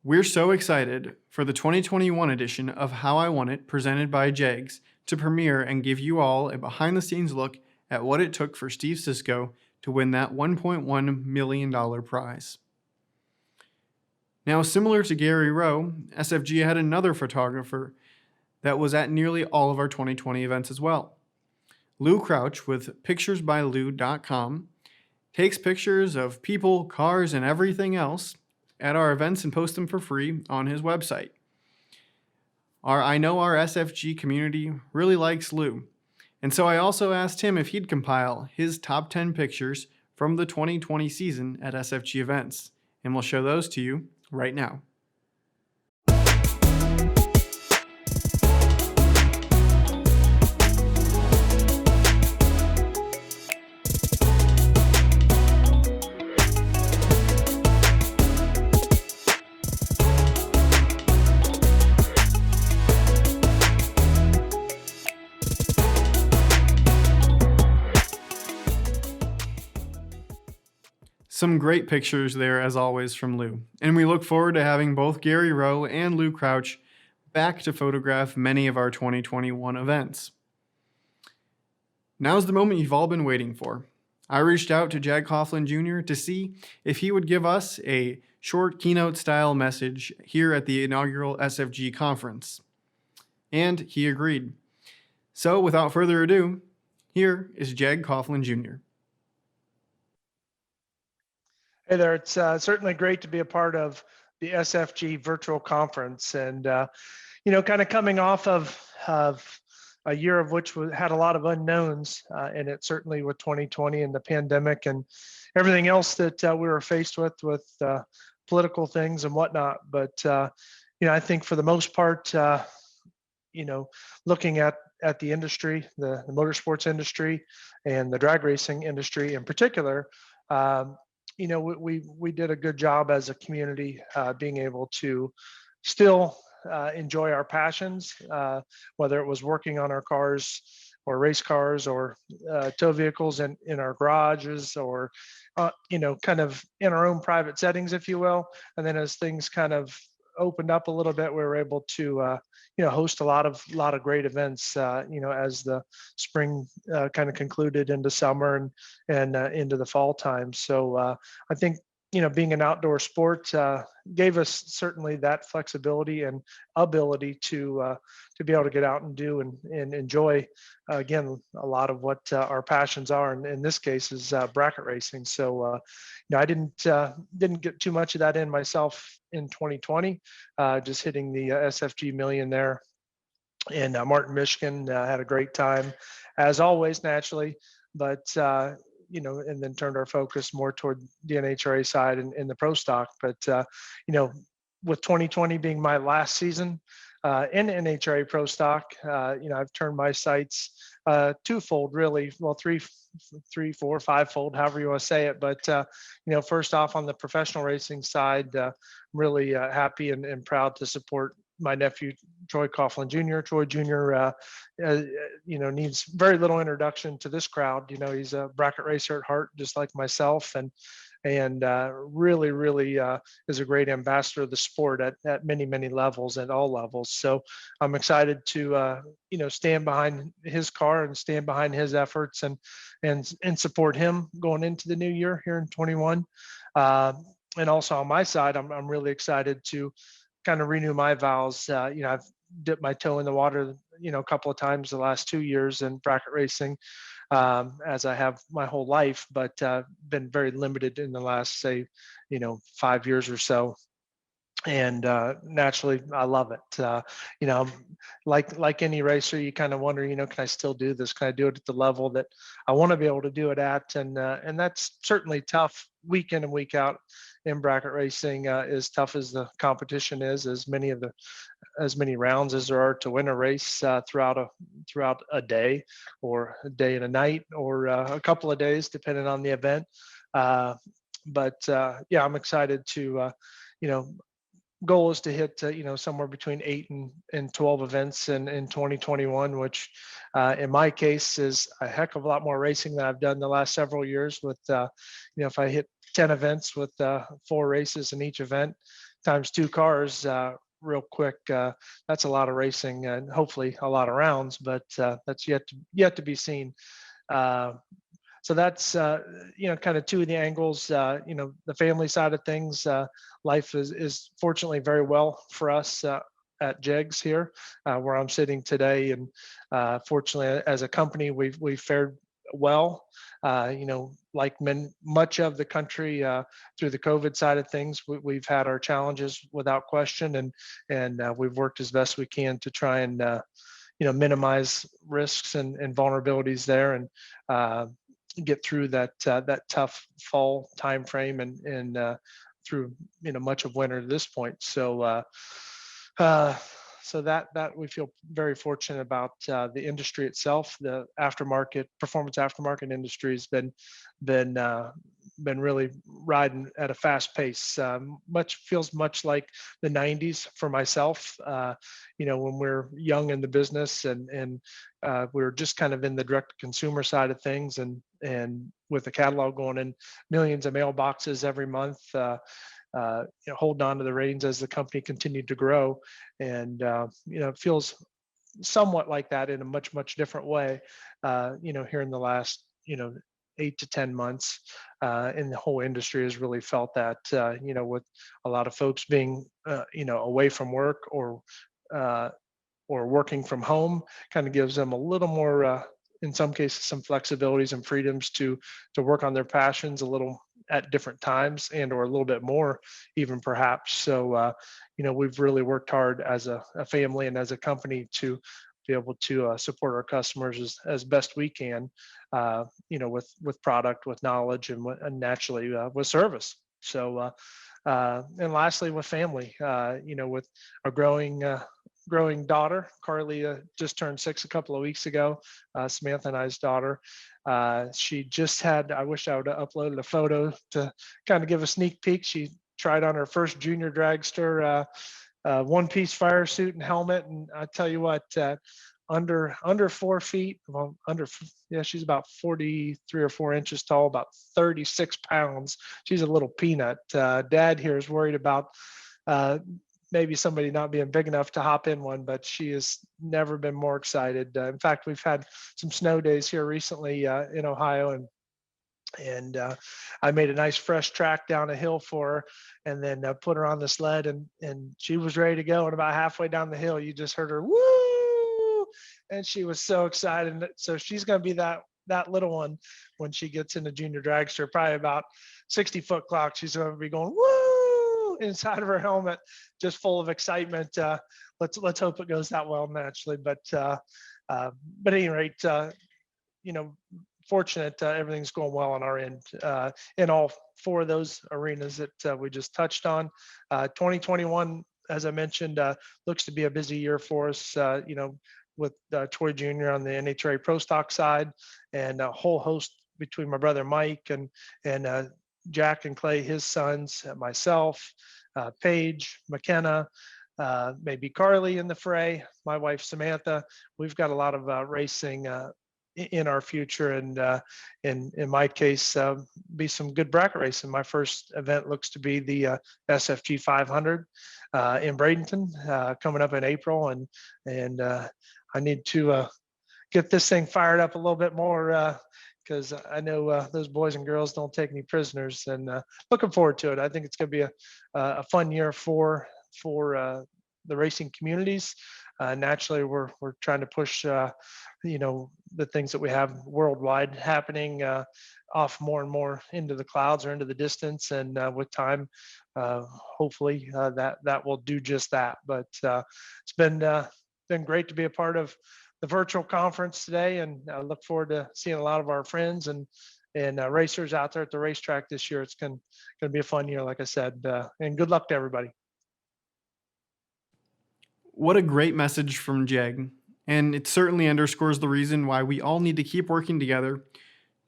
We're so excited for the 2021 edition of How I Won It presented by JAGS to premiere and give you all a behind-the-scenes look at what it took for Steve Sisko to win that $1.1 million prize. Now, similar to Gary Rowe, SFG had another photographer that was at nearly all of our 2020 events as well. Lou Crouch with picturesbylou.com takes pictures of people, cars, and everything else at our events and post them for free on his website. I know our SFG community really likes Lou, and so I also asked him if he'd compile his top 10 pictures from the 2020 season at SFG events, and we'll show those to you right now. Some great pictures there, as always, from Lou. And we look forward to having both Gary Rowe and Lou Crouch back to photograph many of our 2021 events. Now's the moment you've all been waiting for. I reached out to Jag Coughlin Jr. to see if he would give us a short keynote-style message here at the inaugural SFG Conference. And he agreed. So, without further ado, here is Jag Coughlin Jr. Hey there, it's certainly great to be a part of the SFG virtual conference, and kind of coming off of a year of which had a lot of unknowns, and it certainly with 2020 and the pandemic and everything else that we were faced with political things and whatnot. But I think for the most part, looking at the industry, the motorsports industry, and the drag racing industry in particular. We did a good job as a community being able to still enjoy our passions, whether it was working on our cars or race cars or tow vehicles in our garages or, kind of in our own private settings, if you will. And then as things kind of opened up a little bit, we were able to, host a lot of great events, as the spring kind of concluded into summer and into the fall time. So I think, being an outdoor sport gave us certainly that flexibility and ability to be able to get out and do and enjoy again a lot of what our passions are. And in this case is bracket racing. So I didn't get too much of that in myself in 2020. Just hitting the SFG Million there in Martin, Michigan. Had a great time, as always, naturally, but and then turned our focus more toward the NHRA side and the pro stock. But with 2020 being my last season in NHRA pro stock, I've turned my sights twofold, really. Well, three, four, fivefold, however you want to say it. But first off, on the professional racing side, really happy and proud to support my nephew Troy Coughlin Jr. Troy Jr. Needs very little introduction to this crowd. He's a bracket racer at heart, just like myself, and really is a great ambassador of the sport at many levels, at all levels. So I'm excited to stand behind his car and stand behind his efforts and support him going into the new year here in 21. And also on my side, I'm really excited to kind of renew my vows. I've dipped my toe in the water, a couple of times the last 2 years in bracket racing, as I have my whole life, but been very limited in the last, say, 5 years or so. And naturally, I love it. Like any racer, you kind of wonder, can I still do this? Can I do it at the level that I want to be able to do it at? And that's certainly tough week in and week out in bracket racing. As tough as the competition is, as many rounds as there are to win a race throughout a day, or a day and a night, or a couple of days, depending on the event. But I'm excited to, goal is to hit somewhere between 8 and 12 events in 2021, which in my case is a heck of a lot more racing than I've done the last several years. With if I hit 10 events with 4 races in each event times 2 cars real quick, that's a lot of racing and hopefully a lot of rounds, but that's yet to be seen. So that's, kind of two of the angles. The family side of things, life is fortunately very well for us at JEGS here, where I'm sitting today. And fortunately, as a company, we've fared well. Like much of the country through the COVID side of things, we've had our challenges without question, and we've worked as best we can to try and minimize risks and vulnerabilities there, and get through that tough fall time frame and through much of winter to this point. So that we feel very fortunate about. The industry itself, the performance aftermarket industry has been really riding at a fast pace. Feels much like the 90s for myself. When we're young in the business and we're just kind of in the direct consumer side of things, and with the catalog going in millions of mailboxes every month, holding on to the reins as the company continued to grow. And it feels somewhat like that in a much different way here in the last 8 to 10 months, and the whole industry has really felt that with a lot of folks being away from work or working from home, kind of gives them a little more in some cases some flexibilities and freedoms to work on their passions a little at different times, and or a little bit more even perhaps. So we've really worked hard as a family and as a company to be able to support our customers as best we can, with product, with knowledge, and naturally with service. So and lastly, with family, with a growing daughter. Carly just turned 6 a couple of weeks ago. Samantha and I's daughter. She just had, I wish I would have uploaded a photo to kind of give a sneak peek. She tried on her first junior dragster one-piece fire suit and helmet. And I tell you what, under 4 feet, well, she's about 43 or 4 inches tall, about 36 pounds. She's a little peanut. Dad here is worried about maybe somebody not being big enough to hop in one, but she has never been more excited. In fact, we've had some snow days here recently in Ohio, and And I made a nice fresh track down a hill for her, and then put her on the sled, and she was ready to go. And about halfway down the hill, you just heard her woo, and she was so excited. So she's going to be that little one when she gets into junior dragster, probably about 60-foot clock. She's going to be going woo inside of her helmet, just full of excitement. Let's hope it goes that well naturally. But at any rate, fortunate everything's going well on our end in all four of those arenas that we just touched on. 2021, as I mentioned, looks to be a busy year for us, with Troy Jr. on the NHRA Pro Stock side, and a whole host between my brother Mike and Jack and Clay, his sons, myself, Paige, McKenna, maybe Carly in the fray, my wife Samantha. We've got a lot of racing in our future, and in my case, be some good bracket racing. My first event looks to be the SFG 500 in Bradenton coming up in April, and I need to get this thing fired up a little bit more, because I know those boys and girls don't take any prisoners, and looking forward to it. I think it's going to be a fun year for the racing communities. Naturally, we're trying to push the things that we have worldwide happening off more and more into the clouds or into the distance, and with time, hopefully that will do just that. But it's been great to be a part of the virtual conference today, and I look forward to seeing a lot of our friends and racers out there at the racetrack this year. It's going to be a fun year, like I said, and good luck to everybody. What a great message from Jeg, and it certainly underscores the reason why we all need to keep working together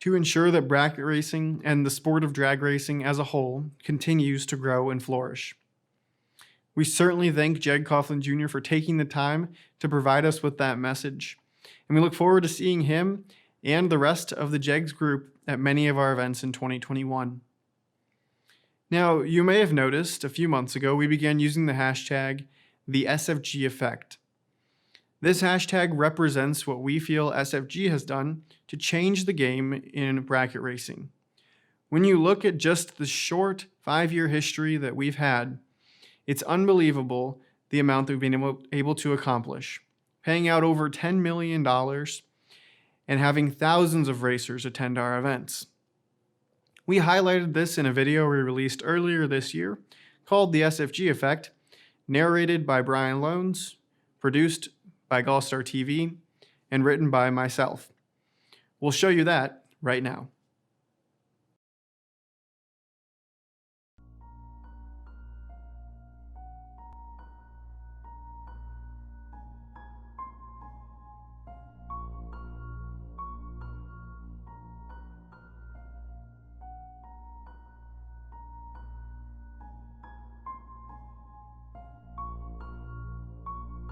to ensure that bracket racing and the sport of drag racing as a whole continues to grow and flourish. We certainly thank Jeg Coughlin Jr. for taking the time to provide us with that message, and we look forward to seeing him and the rest of the Jegs group at many of our events in 2021. Now, you may have noticed a few months ago we began using the hashtag the SFG effect. This hashtag represents what we feel SFG has done to change the game in bracket racing. When you look at just the short 5-year history that we've had, it's unbelievable the amount that we've been able to accomplish, paying out over $10 million and having thousands of racers attend our events. We highlighted this in a video we released earlier this year called The SFG Effect, narrated by Brian Loans, produced by Gallstar TV, and written by myself. We'll show you that right now.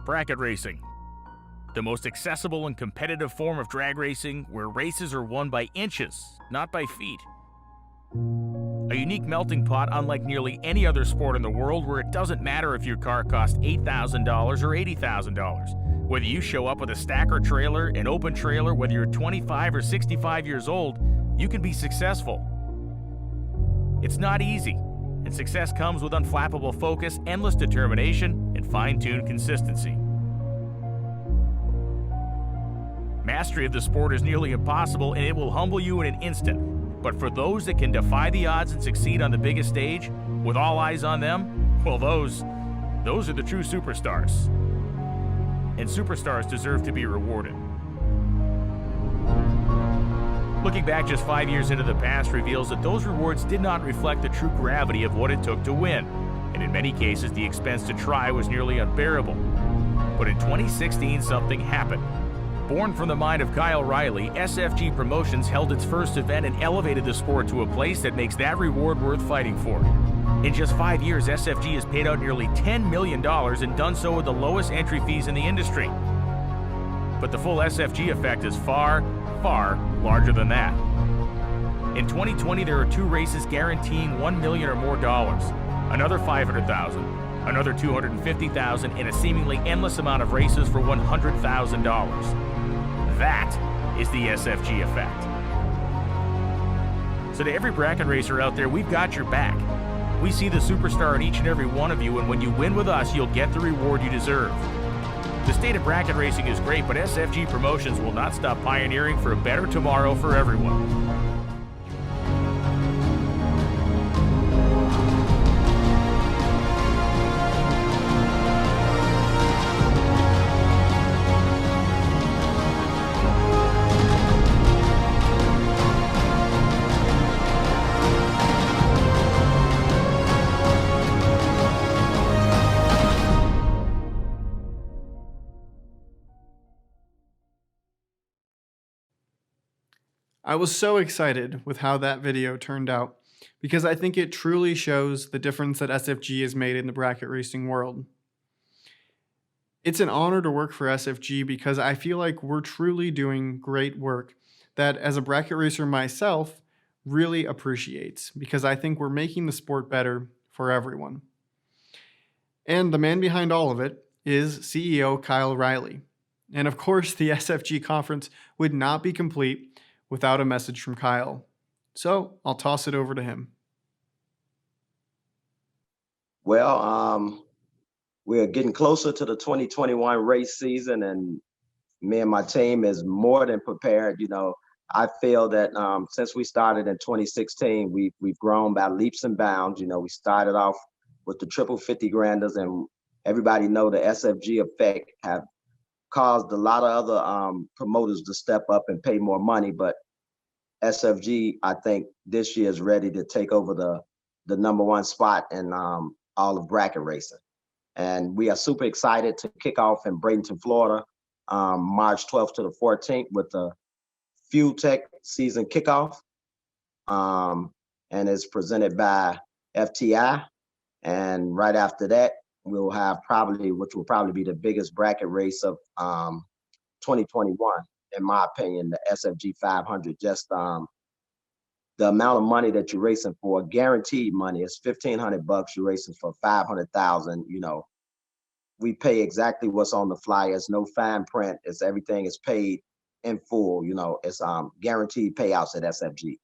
Bracket racing, the most accessible and competitive form of drag racing where races are won by inches, not by feet. A unique melting pot unlike nearly any other sport in the world, where it doesn't matter if your car costs $8,000 or $80,000. Whether you show up with a stacker trailer, an open trailer, whether you're 25 or 65 years old, you can be successful. It's not easy, and success comes with unflappable focus, endless determination, and fine-tuned consistency. Mastery of the sport is nearly impossible, and it will humble you in an instant. But for those that can defy the odds and succeed on the biggest stage, with all eyes on them, well, those are the true superstars. And superstars deserve to be rewarded. Looking back just 5 years into the past reveals that those rewards did not reflect the true gravity of what it took to win, and in many cases the expense to try was nearly unbearable. But in 2016, something happened. Born from the mind of Kyle Riley, SFG Promotions held its first event and elevated the sport to a place that makes that reward worth fighting for. In just 5 years, SFG has paid out nearly $10 million and done so with the lowest entry fees in the industry. But the full SFG effect is far, far larger than that. In 2020, there are 2 races guaranteeing $1 million or more dollars, another $500,000, another $250,000, and a seemingly endless amount of races for $100,000. That is the SFG effect. So to every bracket racer out there, we've got your back. We see the superstar in each and every one of you, and when you win with us, you'll get the reward you deserve. The state of bracket racing is great, but SFG Promotions will not stop pioneering for a better tomorrow for everyone. I was so excited with how that video turned out because I think it truly shows the difference that SFG has made in the bracket racing world. It's an honor to work for SFG because I feel like we're truly doing great work that, as a bracket racer myself, really appreciates because I think we're making the sport better for everyone. And the man behind all of it is CEO Kyle Riley. And of course, the SFG conference would not be complete without a message from Kyle. So I'll toss it over to him. Well, we're getting closer to the 2021 race season, and me and my team is more than prepared. I feel that since we started in 2016, we've grown by leaps and bounds. We started off with the triple 50 granders, and everybody know the SFG effect have caused a lot of other promoters to step up and pay more money. But SFG, I think this year is ready to take over the number one spot in all of bracket racing. And we are super excited to kick off in Bradenton, Florida, March 12th to the 14th with the Fuel Tech season kickoff. And it's presented by FTI. And right after that, we'll have which will probably be the biggest bracket race of 2021, in my opinion, the SFG 500. Just the amount of money that you're racing for, guaranteed money, is $1,500. You're racing for $500,000. We pay exactly what's on the flyers, no fine print. Everything is paid in full. It's guaranteed payouts at SFG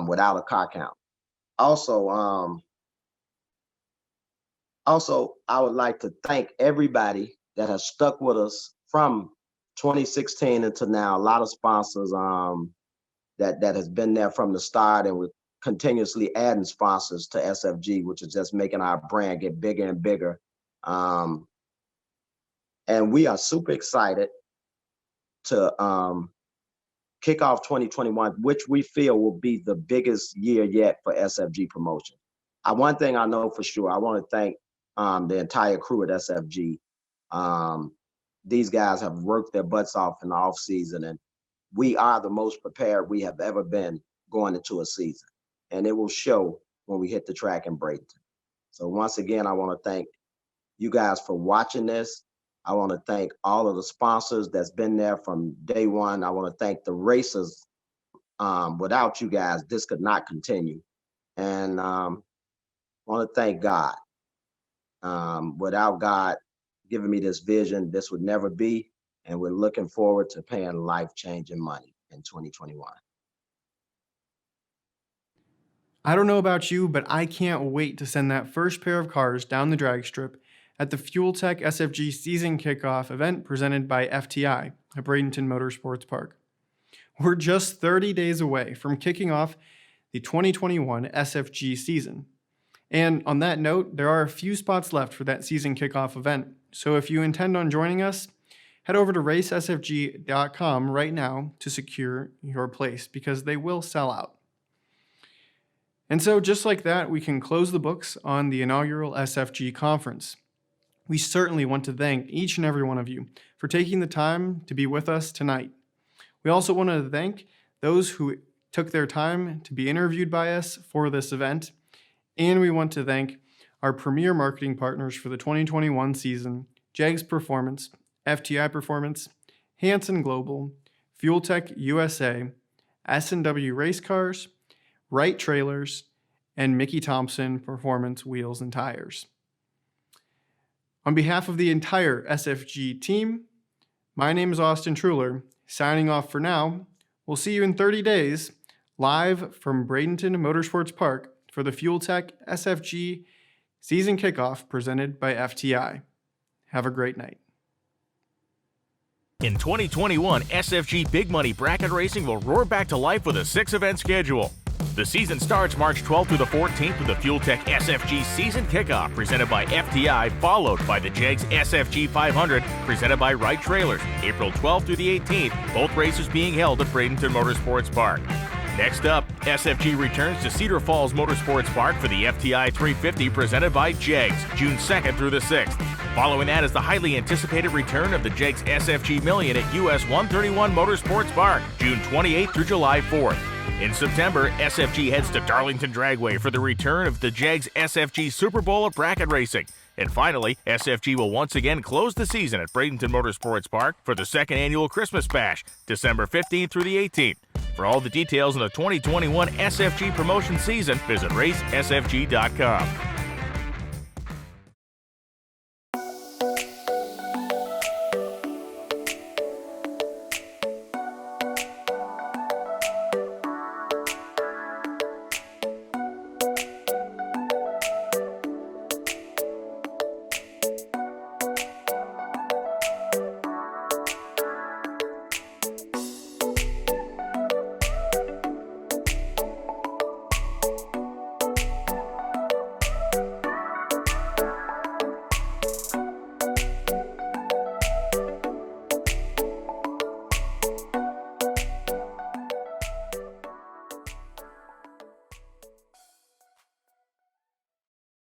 without a car count. Also, I would like to thank everybody that has stuck with us from 2016 until now. A lot of sponsors that has been there from the start, and we're continuously adding sponsors to SFG, which is just making our brand get bigger and bigger. And we are super excited to kick off 2021, which we feel will be the biggest year yet for SFG Promotions. One thing I know for sure, I want to thank the entire crew at SFG. These guys have worked their butts off in the off season, and we are the most prepared we have ever been going into a season. And it will show when we hit the track in Bradenton. So once again, I want to thank you guys for watching this. I want to thank all of the sponsors that's been there from day one. I want to thank the racers. Without you guys, this could not continue. And I want to thank God. Without God giving me this vision, this would never be. And we're looking forward to paying life-changing money in 2021. I don't know about you, but I can't wait to send that first pair of cars down the drag strip at the Fuel Tech SFG season kickoff event presented by FTI at Bradenton Motorsports Park. We're just 30 days away from kicking off the 2021 SFG season. And on that note, there are a few spots left for that season kickoff event. So if you intend on joining us, head over to racesfg.com right now to secure your place, because they will sell out. And so just like that, we can close the books on the inaugural SFG conference. We certainly want to thank each and every one of you for taking the time to be with us tonight. We also want to thank those who took their time to be interviewed by us for this event. And we want to thank our premier marketing partners for the 2021 season, JAGS Performance, FTI Performance, Hanson Global, Fuel Tech USA, S&W Race Cars, Wright Trailers, and Mickey Thompson Performance Wheels and Tires. On behalf of the entire SFG team, my name is Austin Truhler, signing off for now. We'll see you in 30 days. live from Bradenton Motorsports Park for the Fuel Tech SFG season kickoff presented by FTI. Have a great night. In 2021, SFG Big Money Bracket Racing will roar back to life with a 6-event schedule. The season starts March 12th through the 14th with the Fuel Tech SFG season kickoff presented by FTI, followed by the JEGS SFG 500 presented by Wright Trailers, April 12th through the 18th, both races being held at Bradenton Motorsports Park. Next up, SFG returns to Cedar Falls Motorsports Park for the FTI 350 presented by JEGS, June 2nd through the 6th. Following that is the highly anticipated return of the JEGS SFG Million at US 131 Motorsports Park, June 28th through July 4th. In September, SFG heads to Darlington Dragway for the return of the JEGS SFG Super Bowl of Bracket Racing. And finally, SFG will once again close the season at Bradenton Motorsports Park for the second annual Christmas Bash, December 15th through the 18th. For all the details on the 2021 SFG Promotions season, visit racesfg.com.